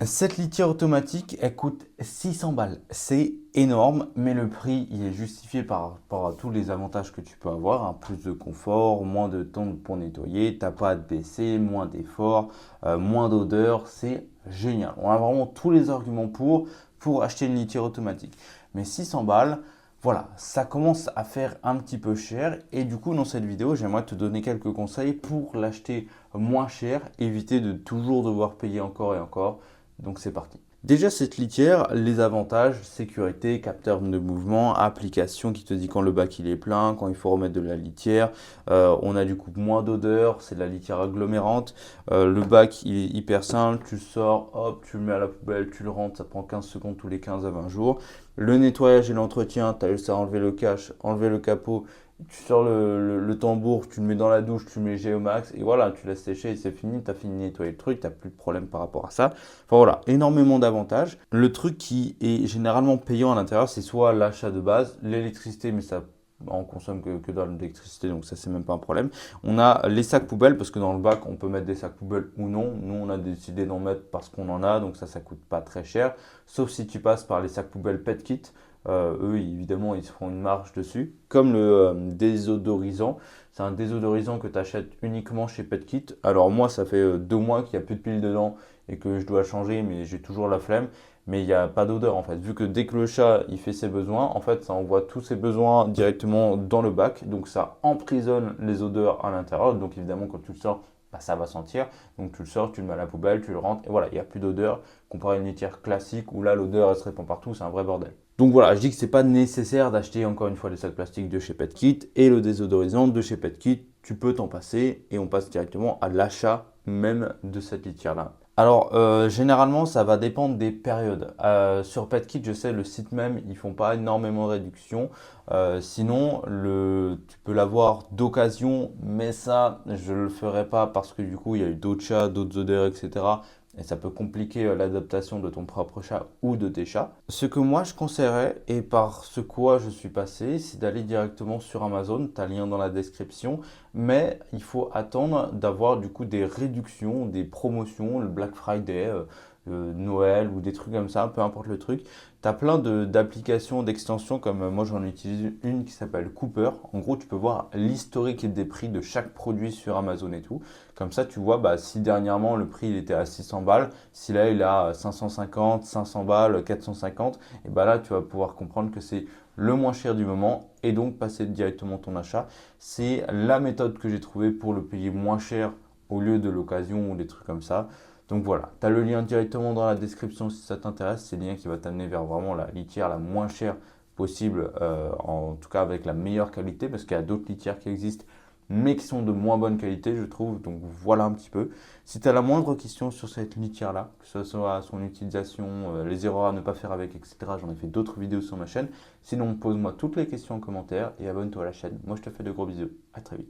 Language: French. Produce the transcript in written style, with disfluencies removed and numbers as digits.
Cette litière automatique, elle coûte 600 balles. C'est énorme, mais le prix, il est justifié par rapport à tous les avantages que tu peux avoir, hein. Plus de confort, moins de temps pour nettoyer, t'as pas à te baisser, moins d'efforts, moins d'odeur. C'est génial. On a vraiment tous les arguments pour acheter une litière automatique. Mais 600 balles, voilà, ça commence à faire un petit peu cher. Et du coup, dans cette vidéo, j'aimerais te donner quelques conseils pour l'acheter moins cher, éviter de toujours devoir payer encore et encore. Donc c'est parti. Déjà cette litière, les avantages, sécurité, capteur de mouvement, application qui te dit quand le bac il est plein, quand il faut remettre de la litière. On a du coup moins d'odeur, c'est de la litière agglomérante. Le bac il est hyper simple, tu le sors, hop, tu le mets à la poubelle, tu le rentres, ça prend 15 secondes tous les 15 à 20 jours. Le nettoyage et l'entretien, tu as juste à enlever le cache, enlever le capot, tu sors le tambour, tu le mets dans la douche, tu le mets Géomax et voilà, tu laisses sécher et c'est fini, tu as fini de nettoyer le truc, tu n'as plus de problème par rapport à ça. Enfin voilà, énormément d'avantages. Le truc qui est généralement payant à l'intérieur, c'est soit l'achat de base, l'électricité, mais ça on consomme que dans l'électricité, donc ça c'est même pas un problème. On a les sacs poubelles, parce que dans le bac on peut mettre des sacs poubelles ou non. Nous on a décidé d'en mettre parce qu'on en a, donc ça coûte pas très cher. Sauf si tu passes par les sacs poubelles Pet Kit. Eux, évidemment, ils se feront une marge dessus. Comme le désodorisant. C'est un désodorisant que tu achètes uniquement chez PetKit. Alors moi, ça fait 2 mois qu'il n'y a plus de piles dedans et que je dois changer, mais j'ai toujours la flemme. Mais il n'y a pas d'odeur en fait. Vu que dès que le chat il fait ses besoins, en fait, ça envoie tous ses besoins directement dans le bac. Donc ça emprisonne les odeurs à l'intérieur. Donc évidemment, quand tu le sors, bah, ça va sentir. Donc tu le sors, tu le mets à la poubelle, tu le rentres. Et voilà, il n'y a plus d'odeur comparé à une litière classique où là, l'odeur elle se répand partout. C'est un vrai bordel. Donc voilà, je dis que c'est pas nécessaire d'acheter encore une fois les sacs plastiques de chez PetKit et le désodorisant de chez PetKit. Tu peux t'en passer et on passe directement à l'achat même de cette litière-là. Alors, généralement, ça va dépendre des périodes. Sur PetKit, je sais, le site même, ils font pas énormément de réduction. Sinon, tu peux l'avoir d'occasion, mais ça, je le ferai pas parce que du coup, il y a eu d'autres chats, d'autres odeurs, etc. Et ça peut compliquer l'adaptation de ton propre chat ou de tes chats. Ce que moi je conseillerais, et par ce quoi je suis passé, c'est d'aller directement sur Amazon. Tu as le lien dans la description. Mais il faut attendre d'avoir du coup des réductions, des promotions, le Black Friday, le Noël ou des trucs comme ça, peu importe le truc. Tu as plein d'applications, d'extensions comme moi j'en utilise une qui s'appelle Cooper. En gros, tu peux voir l'historique des prix de chaque produit sur Amazon et tout. Comme ça, tu vois bah, si dernièrement le prix il était à 600 balles, si là il est à 550, 500 balles, 450, et bah là tu vas pouvoir comprendre que c'est le moins cher du moment et donc passer directement ton achat. C'est la méthode que j'ai trouvée pour le payer moins cher au lieu de l'occasion ou des trucs comme ça. Donc voilà, tu as le lien directement dans la description si ça t'intéresse. C'est le lien qui va t'amener vers vraiment la litière la moins chère possible, en tout cas avec la meilleure qualité, parce qu'il y a d'autres litières qui existent, mais qui sont de moins bonne qualité, je trouve. Donc voilà un petit peu. Si tu as la moindre question sur cette litière-là, que ce soit son utilisation, les erreurs à ne pas faire avec, etc., j'en ai fait d'autres vidéos sur ma chaîne. Sinon, pose-moi toutes les questions en commentaire et abonne-toi à la chaîne. Moi, je te fais de gros bisous. À très vite.